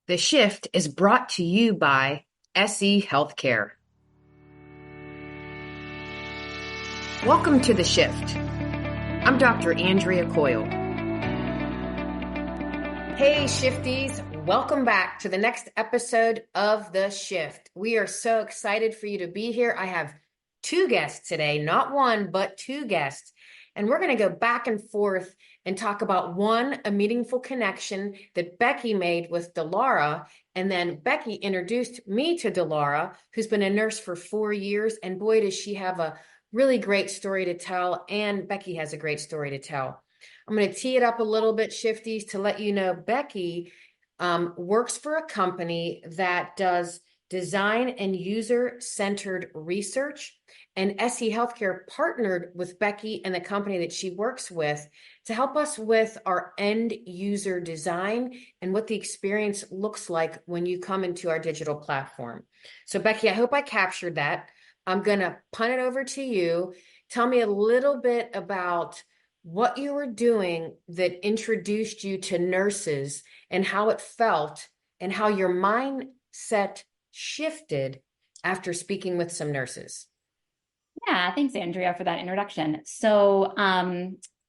The Shift is brought to you by SE Healthcare. Welcome to The Shift. I'm Dr. Andrea Coyle. Hey, Shifties. Welcome back to the next episode of The Shift. We are so excited for you to be here. I have two guests today, not one, but two guests. And we're going to go back and forth and talk about one, a meaningful connection that Becky made with DeLaura. And then Becky introduced me to DeLaura, who's been a nurse for 4 years. And boy, does she have a really great story to tell. And Becky has a great story to tell. I'm going to tee it up a little bit, Shifties, to let you know Becky works for a company that does design and user-centered research. And SE Healthcare partnered with Becky and the company that she works with to help us with our end user design and what the experience looks like when you come into our digital platform. So Becky, I hope I captured that. I'm going to punt it over to you. Tell me a little bit about what you were doing that introduced you to nurses and how it felt and how your mindset shifted after speaking with some nurses. Yeah, thanks, Andrea, for that introduction. So,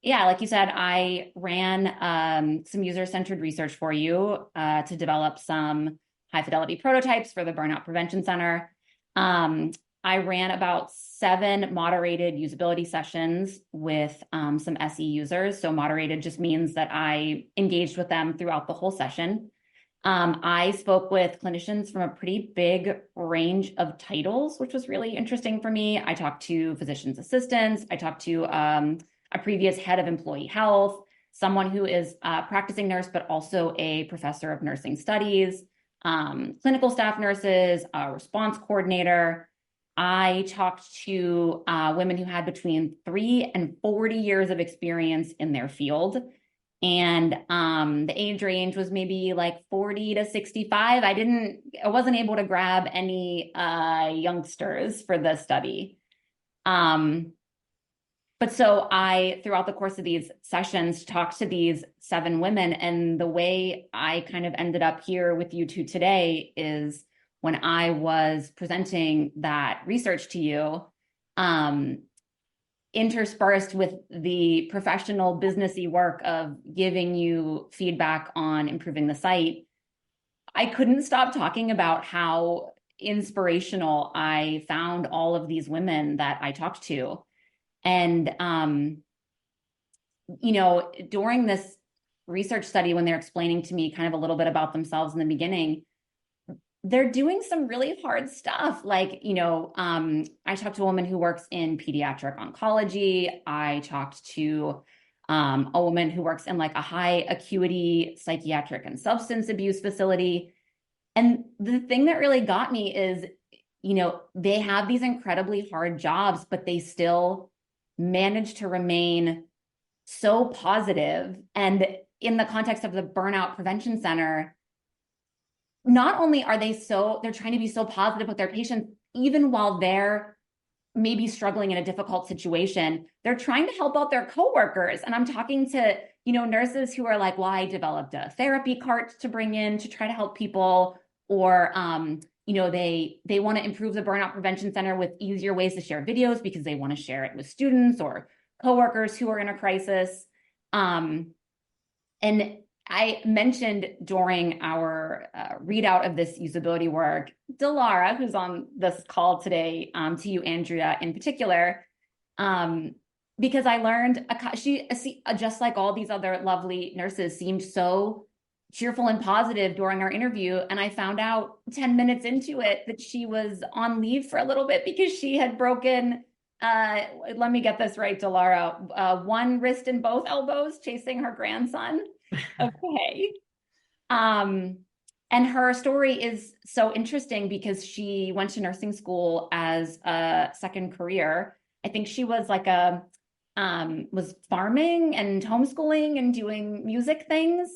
yeah, like you said, I ran some user-centered research for you to develop some high-fidelity prototypes for the Burnout Prevention Center. I ran about 7 moderated usability sessions with some SE users. So moderated just means that I engaged with them throughout the whole session. I spoke with clinicians from a pretty big range of titles, which was really interesting for me. I talked to physician's assistants. I talked to a previous head of employee health, someone who is a practicing nurse, but also a professor of nursing studies, clinical staff nurses, a response coordinator. I talked to women who had between 3 and 40 years of experience in their field. And the age range was maybe like 40 to 65. I wasn't able to grab any youngsters for the study. But so I, throughout the course of these sessions, talked to these 7 women. And the way I kind of ended up here with you two today is when I was presenting that research to you, interspersed with the professional businessy work of giving you feedback on improving the site, I couldn't stop talking about how inspirational I found all of these women that I talked to. And, during this research study, when they're explaining to me kind of a little bit about themselves in the beginning, they're doing some really hard stuff. Like, I talked to a woman who works in pediatric oncology. I talked to a woman who works in like a high acuity psychiatric and substance abuse facility. And the thing that really got me is, they have these incredibly hard jobs, but they still manage to remain so positive. And in the context of the Burnout Prevention Center, not only are they're trying to be so positive with their patients, even while they're maybe struggling in a difficult situation, they're trying to help out their coworkers. And I'm talking to, nurses who are like, well, I developed a therapy cart to bring in to try to help people. Or, they want to improve the Burnout Prevention Center with easier ways to share videos because they want to share it with students or coworkers who are in a crisis. And I mentioned during our readout of this usability work, DeLaura, who's on this call today, to you, Andrea, in particular, because I learned she, just like all these other lovely nurses, seemed so cheerful and positive during our interview. And I found out 10 minutes into it that she was on leave for a little bit because she had broken, let me get this right, DeLaura, one wrist and both elbows chasing her grandson. Okay. And her story is so interesting because she went to nursing school as a second career. I think she was like was farming and homeschooling and doing music things.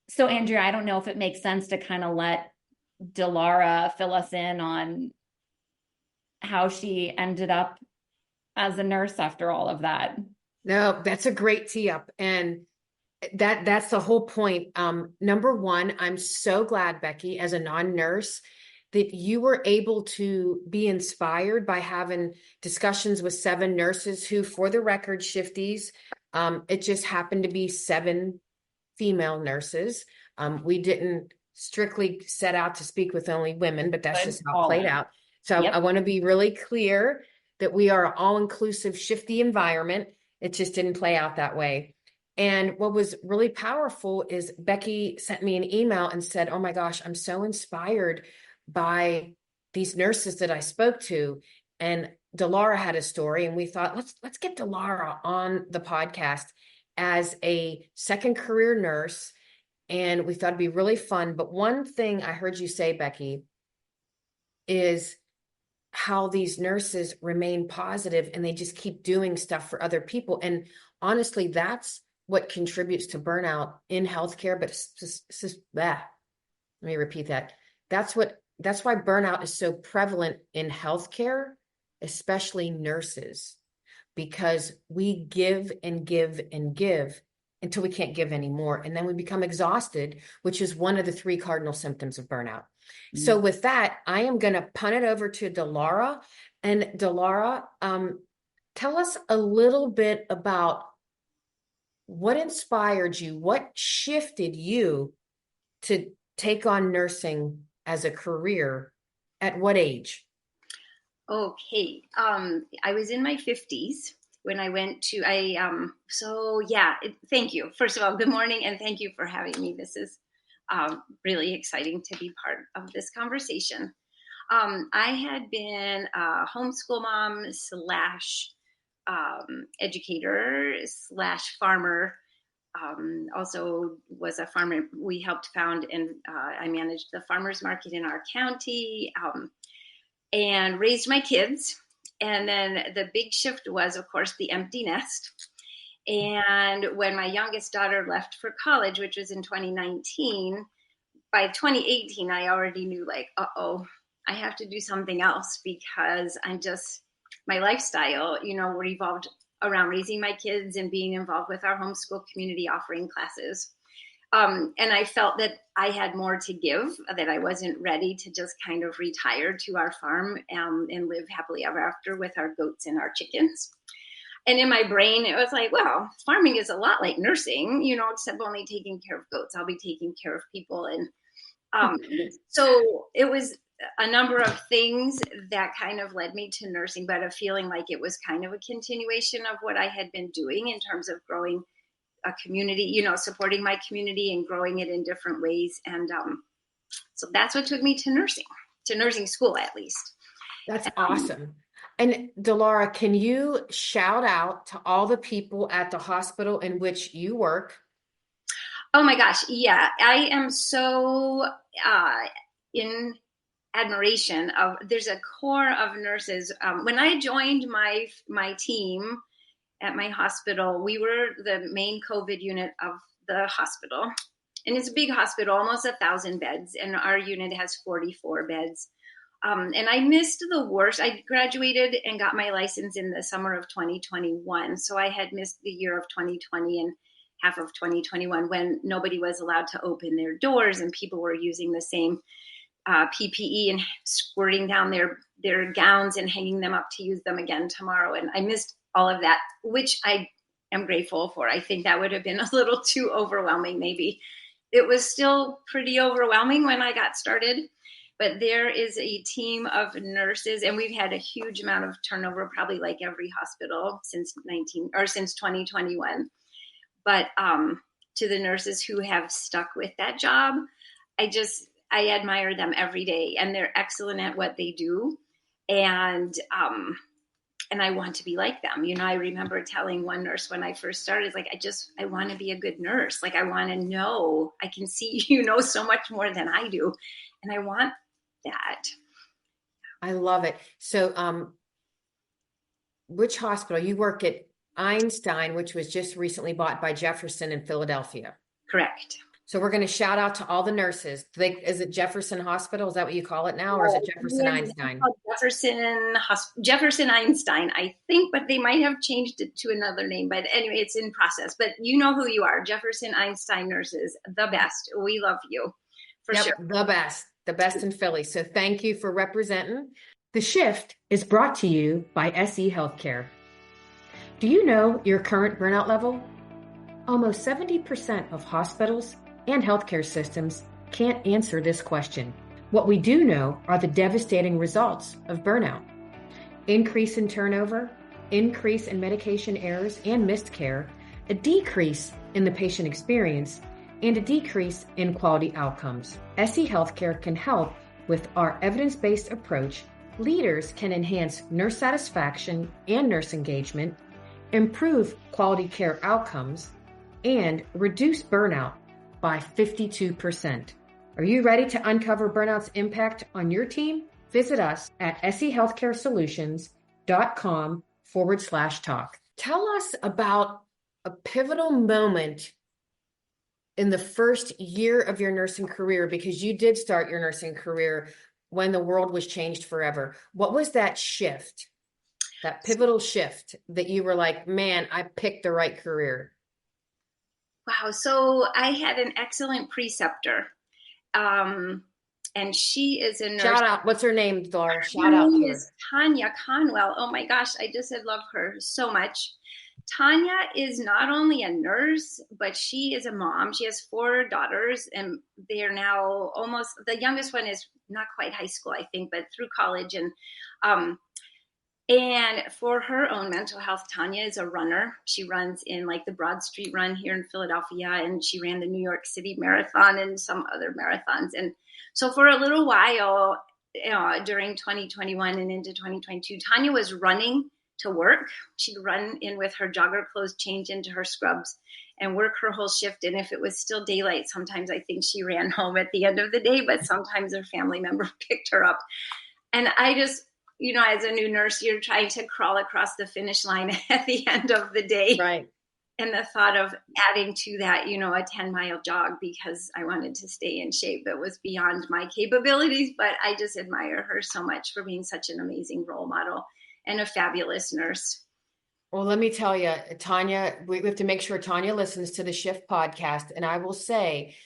So Andrea, I don't know if it makes sense to kind of let DeLaura fill us in on how she ended up as a nurse after all of that. No, that's a great tee up. And That's the whole point. Number one, I'm so glad, Becky, as a non-nurse, that you were able to be inspired by having discussions with 7 nurses who, for the record, shifties, it just happened to be 7 female nurses. We didn't strictly set out to speak with only women, but that's Good just how it played calling. out. So I Yep. want to be really clear that we are an all-inclusive, shifty environment. It just didn't play out that way. And what was really powerful is Becky sent me an email and said, "Oh my gosh, I'm so inspired by these nurses that I spoke to." And DeLaura had a story, and we thought, let's get DeLaura on the podcast as a second career nurse. And we thought it'd be really fun. But one thing I heard you say, Becky, is how these nurses remain positive and they just keep doing stuff for other people. And honestly, that's what contributes to burnout in healthcare. But let me repeat that. That's why burnout is so prevalent in healthcare, especially nurses, because we give and give and give until we can't give anymore. And then we become exhausted, which is one of the 3 cardinal symptoms of burnout. So with that, I am going to punt it over to DeLaura. And DeLaura, tell us a little bit about what inspired you, what shifted you to take on nursing as a career, at what age? Okay. I was in my 50s when I went to, so yeah, thank you. First of all, good morning and thank you for having me. This is really exciting to be part of this conversation. I had been a homeschool mom slash educator slash farmer. Also was a farmer. We helped found and I managed the farmers market in our county. And raised my kids. And then the big shift was, of course, the empty nest. And when my youngest daughter left for college, which was in 2019, by 2018, I already knew like, I have to do something else because my lifestyle, revolved around raising my kids and being involved with our homeschool community, offering classes. And I felt that I had more to give, that I wasn't ready to just kind of retire to our farm and live happily ever after with our goats and our chickens. And in my brain, it was like, well, farming is a lot like nursing, except only taking care of goats. I'll be taking care of people. And so it was a number of things that kind of led me to nursing, but a feeling like it was kind of a continuation of what I had been doing in terms of growing a community, supporting my community and growing it in different ways. And so that's what took me to nursing school, at least. That's awesome. And DeLaura, can you shout out to all the people at the hospital in which you work? Oh my gosh. Yeah. I am so in admiration of, there's a core of nurses. When I joined my team at my hospital, we were the main COVID unit of the hospital. And it's a big hospital, almost 1,000 beds. And our unit has 44 beds. And I missed the worst. I graduated and got my license in the summer of 2021. So I had missed the year of 2020 and half of 2021 when nobody was allowed to open their doors and people were using the same PPE and squirting down their gowns and hanging them up to use them again tomorrow. And I missed all of that, which I am grateful for. I think that would have been a little too overwhelming, maybe. It was still pretty overwhelming when I got started, but there is a team of nurses, and we've had a huge amount of turnover, probably like every hospital since 2021. But to the nurses who have stuck with that job, I admire them every day, and they're excellent at what they do. And I want to be like them. I remember telling one nurse when I first started, like, I want to be a good nurse. Like, I want to know, I can see you know so much more than I do. And I want that. I love it. So, which hospital? You work at Einstein, which was just recently bought by Jefferson in Philadelphia. Correct. So we're going to shout out to all the nurses. Is it Jefferson Hospital? Is that what you call it now? Or is it Jefferson Einstein? Jefferson Einstein, I think, but they might have changed it to another name. But anyway, it's in process. But you know who you are. Jefferson Einstein nurses, the best. We love you for sure. The best in Philly. So thank you for representing. The Shift is brought to you by SE Healthcare. Do you know your current burnout level? Almost 70% of hospitals and healthcare systems can't answer this question. What we do know are the devastating results of burnout. Increase in turnover, increase in medication errors and missed care, a decrease in the patient experience, and a decrease in quality outcomes. SE Healthcare can help with our evidence-based approach. Leaders can enhance nurse satisfaction and nurse engagement, improve quality care outcomes, and reduce burnout by 52%. Are you ready to uncover burnout's impact on your team? Visit us at sehealthcaresolutions.com/talk. Tell us about a pivotal moment in the first year of your nursing career, because you did start your nursing career when the world was changed forever. What was that shift, that pivotal shift that you were like, man, I picked the right career? Wow. So I had an excellent preceptor. And she is a nurse. Shout out. What's her name, DeLaura? Her name is Tanya Conwell. Oh my gosh, I just love her so much. Tanya is not only a nurse, but she is a mom. She has 4 daughters, and they are now almost, the youngest one is not quite high school, I think, but through college. And for her own mental health, Tanya is a runner. She runs in like the Broad Street Run here in Philadelphia, and she ran the New York City Marathon and some other marathons. And so for a little while, during 2021 and into 2022, Tanya was running to work. She'd run in with her jogger clothes, change into her scrubs, and work her whole shift. And if it was still daylight, sometimes I think she ran home at the end of the day, but sometimes her family member picked her up. And I just, as a new nurse, you're trying to crawl across the finish line at the end of the day. Right. And the thought of adding to that, a 10-mile jog because I wanted to stay in shape, that was beyond my capabilities. But I just admire her so much for being such an amazing role model and a fabulous nurse. Well, let me tell you, Tanya, we have to make sure Tanya listens to the Shift podcast. And I will say,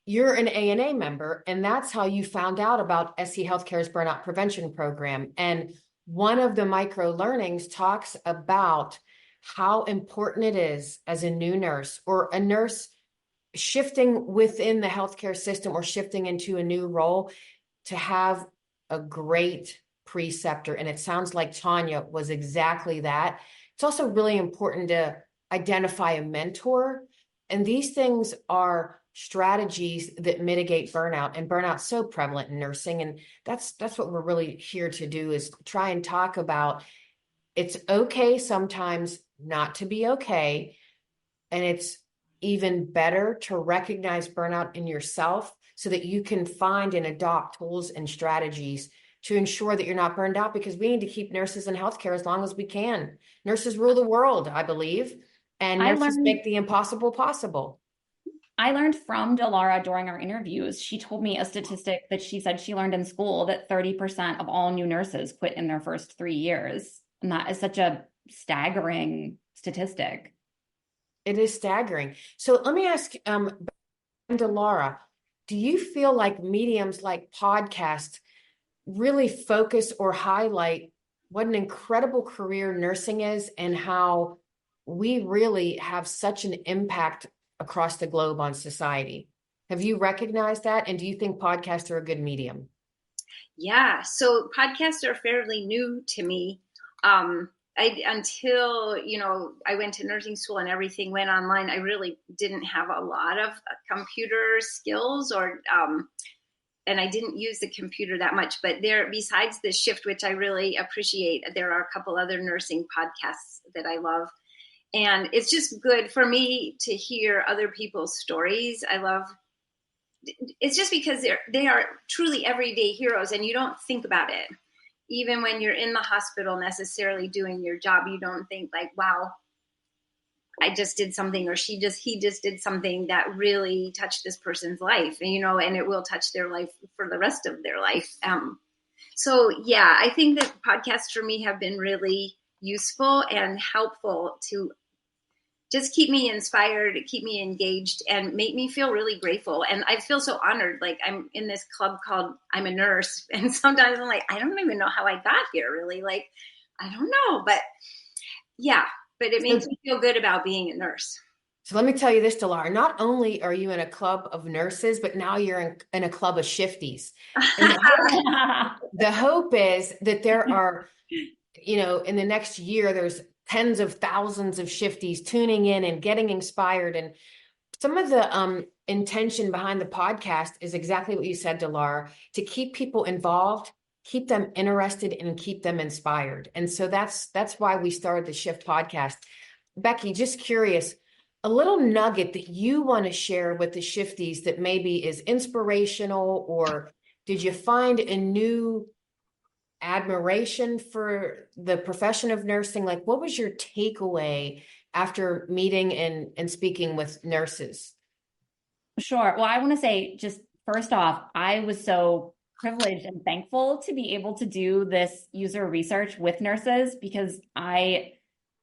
you're an ANA member, and that's how you found out about SE Healthcare's burnout prevention program. And one of the micro learnings talks about how important it is as a new nurse or a nurse shifting within the healthcare system or shifting into a new role to have a great preceptor. And it sounds like Tanya was exactly that. It's also really important to identify a mentor. And these things are strategies that mitigate burnout, and burnout's so prevalent in nursing. And that's what we're really here to do, is try and talk about it's okay sometimes not to be okay. And it's even better to recognize burnout in yourself so that you can find and adopt tools and strategies to ensure that you're not burned out, because we need to keep nurses in healthcare as long as we can. Nurses rule the world, I believe, and nurses make the impossible possible. I learned from DeLaura during our interviews. She told me a statistic that she said she learned in school, that 30% of all new nurses quit in their first 3 years. And that is such a staggering statistic. It is staggering. So let me ask DeLaura, do you feel like mediums like podcasts really focus or highlight what an incredible career nursing is, and how we really have such an impact across the globe on society? Have you recognized that? And do you think podcasts are a good medium? Yeah, so podcasts are fairly new to me. Until I went to nursing school and everything went online, I really didn't have a lot of computer skills, and I didn't use the computer that much. But besides the Shift, which I really appreciate, there are a couple other nursing podcasts that I love. And it's just good for me to hear other people's stories. It's just because they are truly everyday heroes, and you don't think about it. Even when you're in the hospital necessarily doing your job, you don't think like, wow, I just did something, or he just did something that really touched this person's life, and, and it will touch their life for the rest of their life. So yeah, I think that podcasts for me have been really useful and helpful to just keep me inspired, keep me engaged, and make me feel really grateful. And I feel so honored. Like, I'm in this club called I'm a Nurse. And sometimes I'm like, I don't even know how I got here, really. Like, I don't know. But yeah, but it makes me feel good about being a nurse. So let me tell you this, DeLaura, not only are you in a club of nurses, but now you're in a club of shifties. And the hope is that there are, in the next year, there's tens of thousands of shifties tuning in and getting inspired. And some of the intention behind the podcast is exactly what you said, DeLaura, to keep people involved, keep them interested, and keep them inspired. And so that's why we started the Shift podcast. Becky, just curious, a little nugget that you want to share with the shifties that maybe is inspirational, or did you find a new admiration for the profession of nursing? Like, what was your takeaway after meeting and speaking with nurses? Sure. Well, I want to say, just first off, I was so privileged and thankful to be able to do this user research with nurses, because I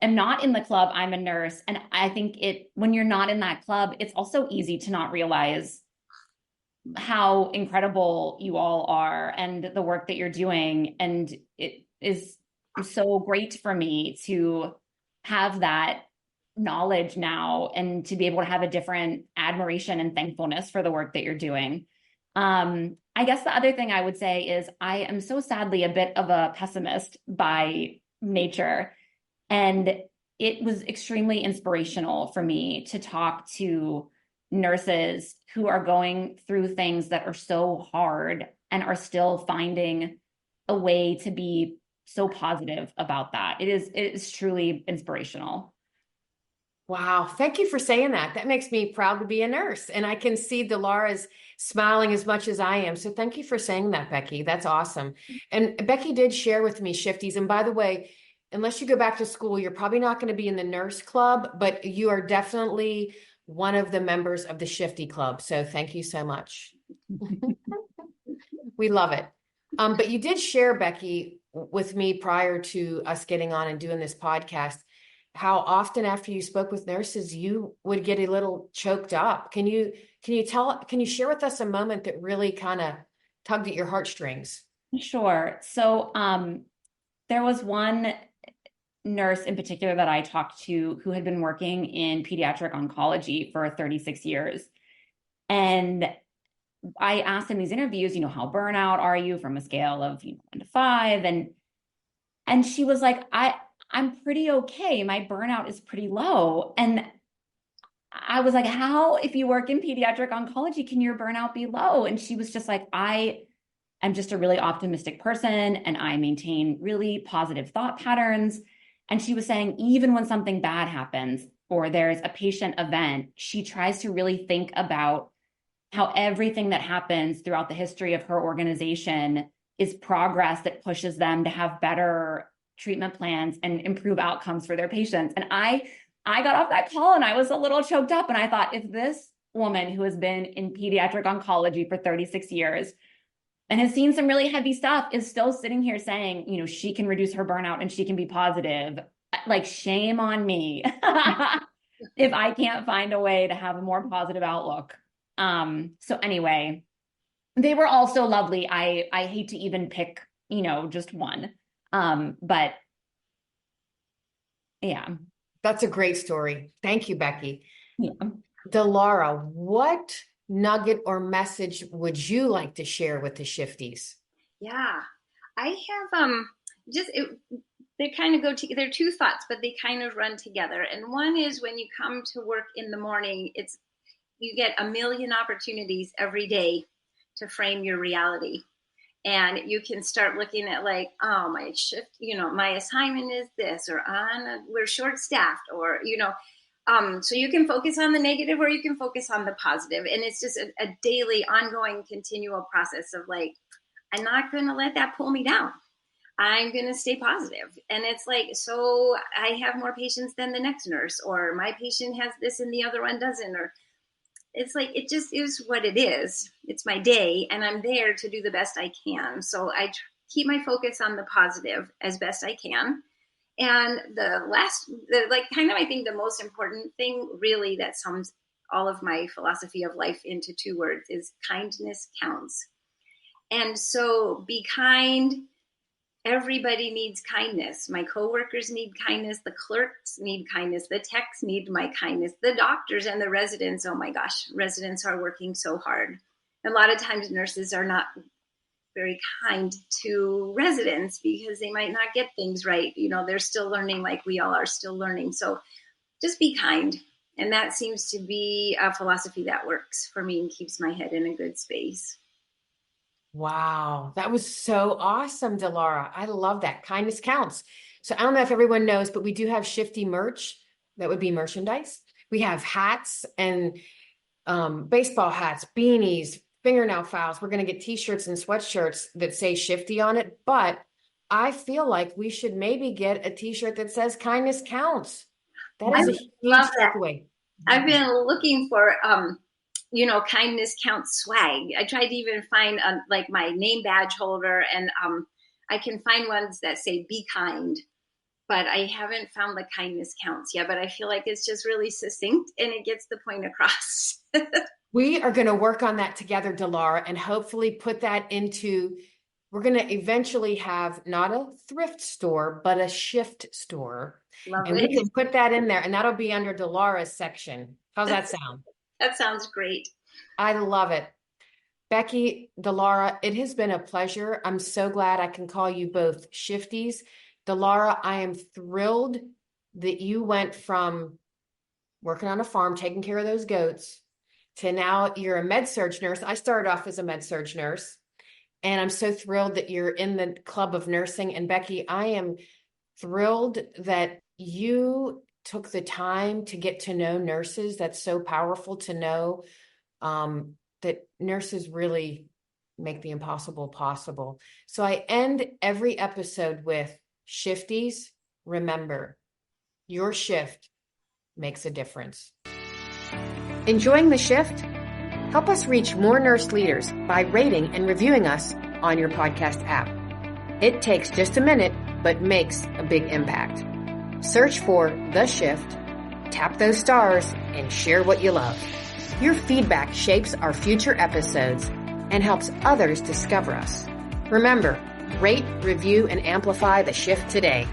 am not in the club. I'm a nurse. And I think when you're not in that club, it's also easy to not realize how incredible you all are and the work that you're doing. And it is so great for me to have that knowledge now and to be able to have a different admiration and thankfulness for the work that you're doing. I guess the other thing I would say is I am so sadly a bit of a pessimist by nature. And it was extremely inspirational for me to talk to nurses who are going through things that are so hard and are still finding a way to be so positive about that. It is truly inspirational. Wow. Thank you for saying that. That makes me proud to be a nurse. And I can see DeLaura's smiling as much as I am. So thank you for saying that, Becky. That's awesome. And Becky did share with me, shifties. And by the way, unless you go back to school, you're probably not going to be in the nurse club, but you are definitely one of the members of the Shifty Club. So thank you so much. We love it. But you did share, Becky, with me prior to us getting on and doing this podcast, how often after you spoke with nurses, you would get a little choked up. Can you share with us a moment that really kind of tugged at your heartstrings? Sure. So there was one nurse in particular that I talked to who had been working in pediatric oncology for 36 years. And I asked in these interviews, how burnout are you from a scale of 1 to 5? And she was like, I'm pretty okay. My burnout is pretty low. And I was like, how, if you work in pediatric oncology, can your burnout be low? And she was just like, I'm just a really optimistic person and I maintain really positive thought patterns. And she was saying, even when something bad happens or there's a patient event, she tries to really think about how everything that happens throughout the history of her organization is progress that pushes them to have better treatment plans and improve outcomes for their patients. And I got off that call and I was a little choked up. And I thought, if this woman who has been in pediatric oncology for 36 years and has seen some really heavy stuff is still sitting here saying, she can reduce her burnout and she can be positive, like, shame on me if I can't find a way to have a more positive outlook. So anyway, they were all so lovely. I hate to even pick, just one. But yeah. That's a great story. Thank you, Becky. Yeah. DeLaura, what nugget or message would you like to share with the shifties? Yeah, I have they kind of go together. They're two thoughts, but they kind of run together. And one is, when you come to work in the morning, you get a million opportunities every day to frame your reality. And you can start looking at, like, oh, my shift, my assignment is this, or we're short staffed, or, so you can focus on the negative or you can focus on the positive. And it's just a daily, ongoing, continual process of, like, I'm not going to let that pull me down. I'm going to stay positive. And it's like, so I have more patients than the next nurse, or my patient has this and the other one doesn't, or it's like, it just is what it is. It's my day and I'm there to do the best I can. So I keep my focus on the positive as best I can. And I think the most important thing really that sums all of my philosophy of life into 2 words is kindness counts. And so be kind. Everybody needs kindness. My coworkers need kindness. The clerks need kindness. The techs need my kindness. The doctors and the residents, oh my gosh, residents are working so hard. A lot of times nurses are not very kind to residents because they might not get things right. They're still learning, like we all are still learning. So just be kind. And that seems to be a philosophy that works for me and keeps my head in a good space. Wow, that was so awesome, DeLaura. I love that. Kindness counts. So I don't know if everyone knows, but we do have Shifty merch. That would be merchandise. We have hats and baseball hats, beanies, fingernail files. We're going to get t-shirts and sweatshirts that say Shifty on it. But I feel like we should maybe get a t-shirt that says kindness counts. That is a huge takeaway. I've been looking for kindness counts swag. I tried to even find like my name badge holder, and I can find ones that say be kind, but I haven't found the kindness counts yet. But I feel like it's just really succinct and it gets the point across. We are going to work on that together, DeLaura, and hopefully put that into, we're going to eventually have not a thrift store, but a shift store. Lovely. And we can put that in there, and that'll be under DeLaura's section. How's that sound? That sounds great. I love it. Becky, DeLaura, it has been a pleasure. I'm so glad I can call you both Shifties. DeLaura, I am thrilled that you went from working on a farm, taking care of those goats, to now you're a med-surg nurse. I started off as a med-surg nurse, and I'm so thrilled that you're in the club of nursing. And Becky, I am thrilled that you took the time to get to know nurses. That's so powerful to know that nurses really make the impossible possible. So I end every episode with Shifties. Remember, your shift makes a difference. Enjoying the shift? Help us reach more nurse leaders by rating and reviewing us on your podcast app. It takes just a minute, but makes a big impact. Search for The Shift, tap those stars, and share what you love. Your feedback shapes our future episodes and helps others discover us. Remember, rate, review, and amplify The Shift today.